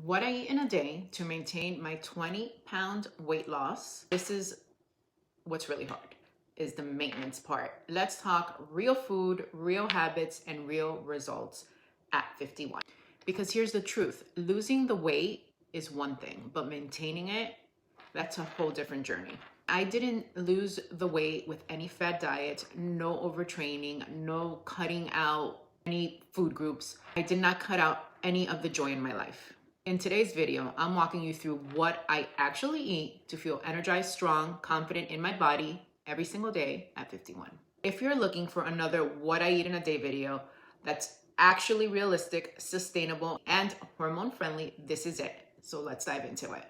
What I eat in a day to maintain my 20-pound weight loss. This is what's really hard, is the maintenance part. Let's talk real food, real habits, and real results at 51. Because here's the truth, losing the weight is one thing, but maintaining it, that's a whole different journey. I didn't lose the weight with any fad diet, no overtraining, no cutting out any food groups. I did not cut out any of the joy in my life. In today's video, I'm walking you through what I actually eat to feel energized, strong, confident in my body every single day at 51. If you're looking for another what I eat in a day video that's actually realistic, sustainable, and hormone-friendly, this is it. So let's dive into it.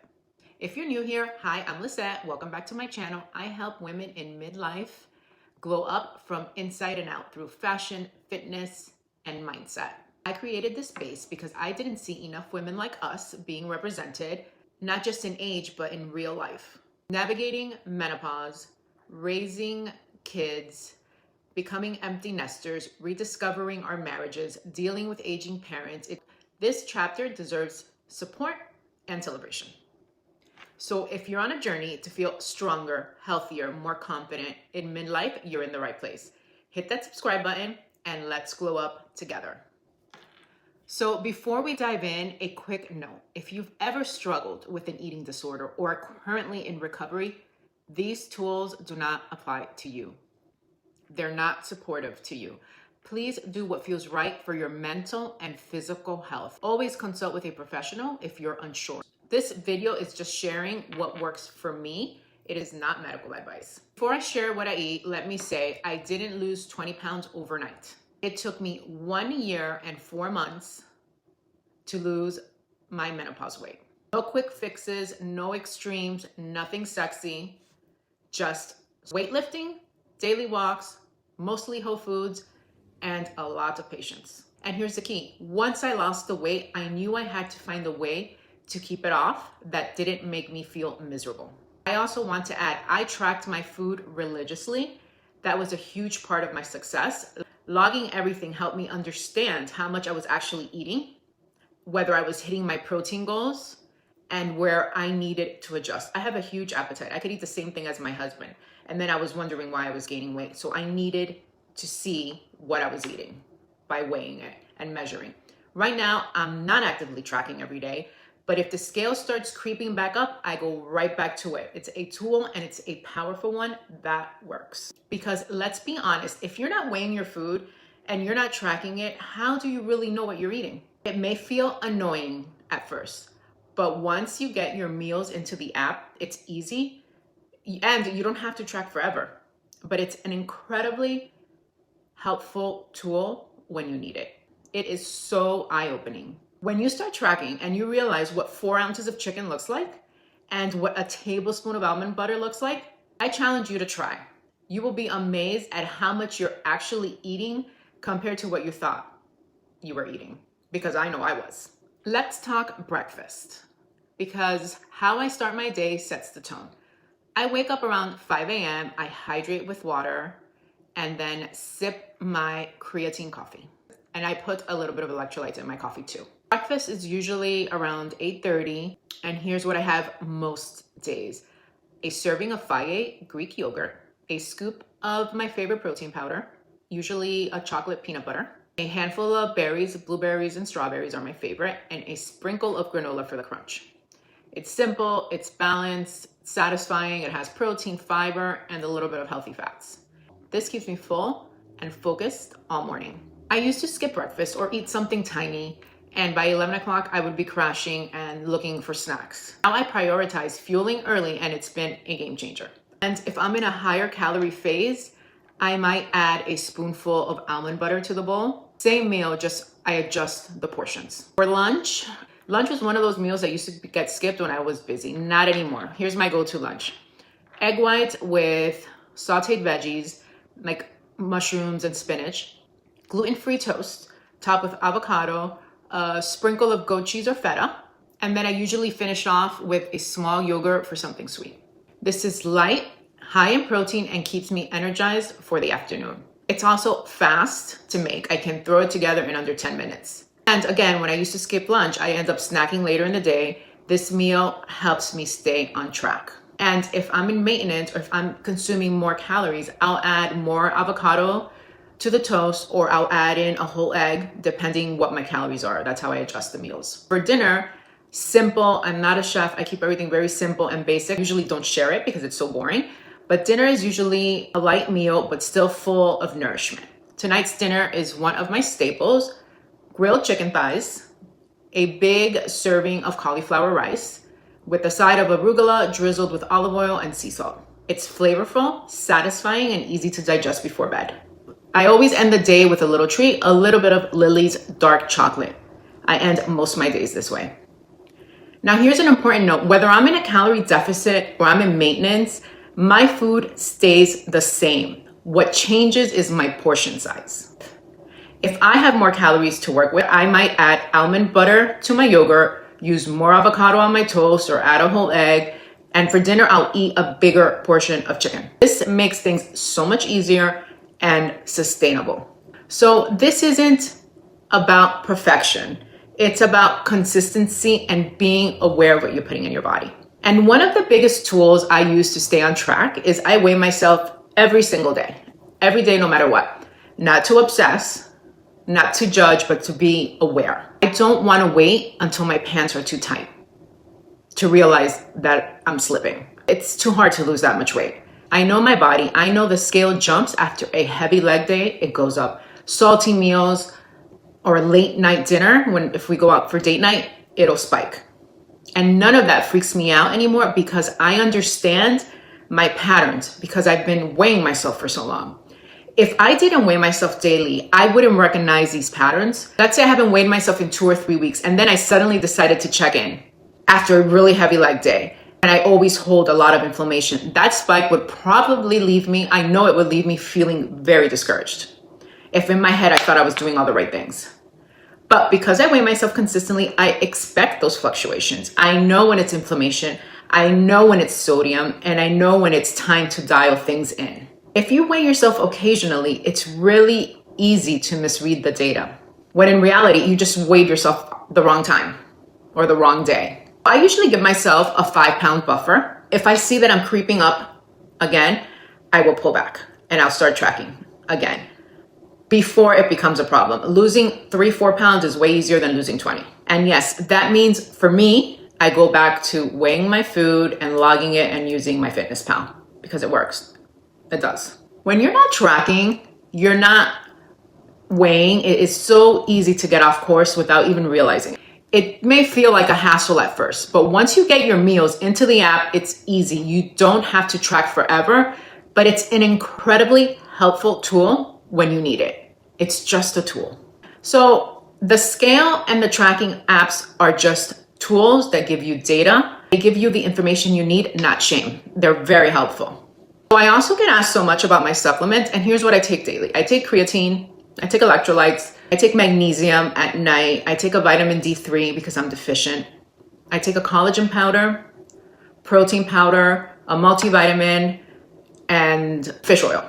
If you're new here, hi, I'm Lisette. Welcome back to my channel. I help women in midlife glow up from inside and out through fashion, fitness, and mindset. I created this space because I didn't see enough women like us being represented, not just in age, but in real life. Navigating menopause, raising kids, becoming empty nesters, rediscovering our marriages, dealing with aging parents. This chapter deserves support and celebration. So if you're on a journey to feel stronger, healthier, more confident in midlife, you're in the right place. Hit that subscribe button and let's glow up together. So before we dive in, a quick note. If you've ever struggled with an eating disorder or are currently in recovery, these tools do not apply to you. They're not supportive to you. Please do what feels right for your mental and physical health. Always consult with a professional if you're unsure. This video is just sharing what works for me. It is not medical advice. Before I share what I eat, let me say I didn't lose 20 pounds overnight. It took me 1 year and 4 months to lose my menopause weight. No quick fixes, no extremes, nothing sexy, just weightlifting, daily walks, mostly whole foods, and a lot of patience. And here's the key. Once I lost the weight, I knew I had to find a way to keep it off that didn't make me feel miserable. I also want to add, I tracked my food religiously. That was a huge part of my success. Logging everything helped me understand how much I was actually eating, whether I was hitting my protein goals, and where I needed to adjust. I have a huge appetite. I could eat the same thing as my husband. And then I was wondering why I was gaining weight. So I needed to see what I was eating by weighing it and measuring. Right now, I'm not actively tracking every day, but if the scale starts creeping back up, I go right back to it. It's a tool and it's a powerful one that works. Because let's be honest, if you're not weighing your food and you're not tracking it, how do you really know what you're eating? It may feel annoying at first, but once you get your meals into the app, it's easy and you don't have to track forever, but it's an incredibly helpful tool when you need it. It is so eye-opening. When you start tracking and you realize what 4 ounces of chicken looks like and what a tablespoon of almond butter looks like, I challenge you to try. You will be amazed at how much you're actually eating compared to what you thought you were eating, because I know I was. Let's talk breakfast, because how I start my day sets the tone. I wake up around 5 a.m., I hydrate with water, and then sip my creatine coffee. And I put a little bit of electrolytes in my coffee too. Breakfast is usually around 8:30, and here's what I have most days. A serving of Fage Greek yogurt, a scoop of my favorite protein powder, usually a chocolate peanut butter, a handful of berries, blueberries and strawberries are my favorite, and a sprinkle of granola for the crunch. It's simple, it's balanced, satisfying, it has protein, fiber, and a little bit of healthy fats. This keeps me full and focused all morning. I used to skip breakfast or eat something tiny, and by 11 o'clock, I would be crashing and looking for snacks. Now I prioritize fueling early, and it's been a game changer. And if I'm in a higher calorie phase, I might add a spoonful of almond butter to the bowl. Same meal, just I adjust the portions. For lunch was one of those meals that used to get skipped when I was busy. Not anymore. Here's my go-to lunch. Egg whites with sauteed veggies, like mushrooms and spinach, gluten-free toast, topped with avocado, a sprinkle of goat cheese or feta, and then I usually finish off with a small yogurt for something sweet. This is light, high in protein, and keeps me energized for the afternoon. It's also fast to make. I can throw it together in under 10 minutes. And again, when I used to skip lunch, I end up snacking later in the day. This meal helps me stay on track. And if I'm in maintenance or if I'm consuming more calories, I'll add more avocado to the toast, or I'll add in a whole egg, depending what my calories are. That's how I adjust the meals. For dinner, simple. I'm not a chef. I keep everything very simple and basic. I usually don't share it because it's so boring. But dinner is usually a light meal, but still full of nourishment. Tonight's dinner is one of my staples: grilled chicken thighs, a big serving of cauliflower rice with a side of arugula drizzled with olive oil and sea salt. It's flavorful, satisfying, and easy to digest before bed. I always end the day with a little treat, a little bit of Lily's dark chocolate. I end most of my days this way. Now, here's an important note. Whether I'm in a calorie deficit or I'm in maintenance, my food stays the same. What changes is my portion size. If I have more calories to work with, I might add almond butter to my yogurt, use more avocado on my toast, or add a whole egg. And for dinner, I'll eat a bigger portion of chicken. This makes things so much easier and sustainable. So this isn't about perfection. It's about consistency and being aware of what you're putting in your body. And one of the biggest tools I use to stay on track is I weigh myself every single day, no matter what. Not to obsess, not to judge, but to be aware. I don't want to wait until my pants are too tight to realize that I'm slipping. It's too hard to lose that much weight. I know my body. I know the scale jumps after a heavy leg day. It goes up. Salty meals or late night dinner, if we go out for date night, it'll spike. And none of that freaks me out anymore because I understand my patterns because I've been weighing myself for so long. If I didn't weigh myself daily, I wouldn't recognize these patterns. Let's say I haven't weighed myself in 2 or 3 weeks, and then I suddenly decided to check in after a really heavy leg day, and I always hold a lot of inflammation. That spike would probably leave me, I know it would leave me feeling very discouraged if in my head I thought I was doing all the right things. But because I weigh myself consistently, I expect those fluctuations. I know when it's inflammation, I know when it's sodium, and I know when it's time to dial things in. If you weigh yourself occasionally, it's really easy to misread the data, when in reality, you just weighed yourself the wrong time or the wrong day. I usually give myself a 5-pound buffer. If I see that I'm creeping up again, I will pull back and I'll start tracking again before it becomes a problem. Losing 3-4 pounds is way easier than losing 20. And yes, that means for me, I go back to weighing my food and logging it and using MyFitnessPal because it works. It does. When you're not tracking, you're not weighing, it is so easy to get off course without even realizing it. It may feel like a hassle at first, but once you get your meals into the app, it's easy. You don't have to track forever, but it's an incredibly helpful tool when you need it. It's just a tool. So the scale and the tracking apps are just tools that give you data. They give you the information you need, not shame. They're very helpful. So I also get asked so much about my supplements, and here's what I take daily. I take creatine, I take electrolytes, I take magnesium at night, I take a vitamin D3 because I'm deficient. I take a collagen powder, protein powder, a multivitamin, and fish oil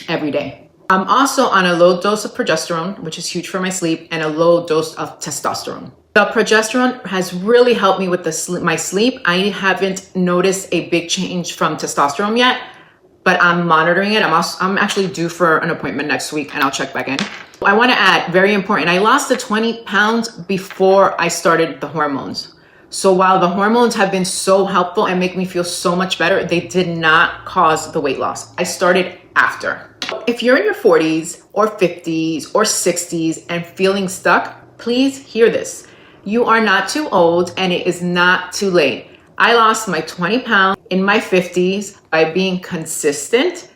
every day. I'm also on a low dose of progesterone, which is huge for my sleep, and a low dose of testosterone. The progesterone has really helped me with my sleep. I haven't noticed a big change from testosterone yet, but I'm monitoring it. I'm actually due for an appointment next week, and I'll check back in. I want to add, very important, I lost the 20 pounds before I started the hormones. So while the hormones have been so helpful and make me feel so much better, they did not cause the weight loss. I started after. If you're in your 40s or 50s or 60s and feeling stuck, please hear this. You are not too old and it is not too late. I lost my 20 pounds in my 50s by being consistent,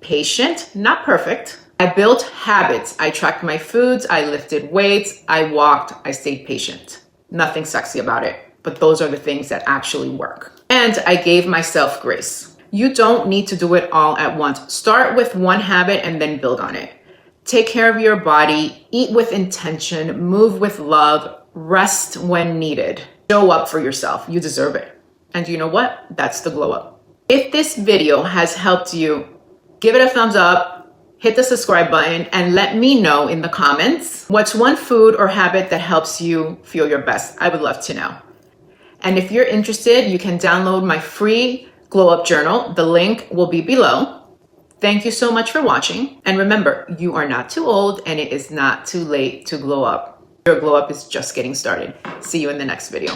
patient, not perfect. I built habits. I tracked my foods. I lifted weights. I walked. I stayed patient. Nothing sexy about it, but those are the things that actually work. And I gave myself grace. You don't need to do it all at once. Start with one habit and then build on it. Take care of your body, eat with intention, move with love, rest when needed. Show up for yourself. You deserve it. And you know what? That's the glow up. If this video has helped you, give it a thumbs up, hit the subscribe button and let me know in the comments what's one food or habit that helps you feel your best. I would love to know. And if you're interested, you can download my free Glow Up Journal. The link will be below. Thank you so much for watching. And remember, you are not too old and it is not too late to glow up. Your glow up is just getting started. See you in the next video.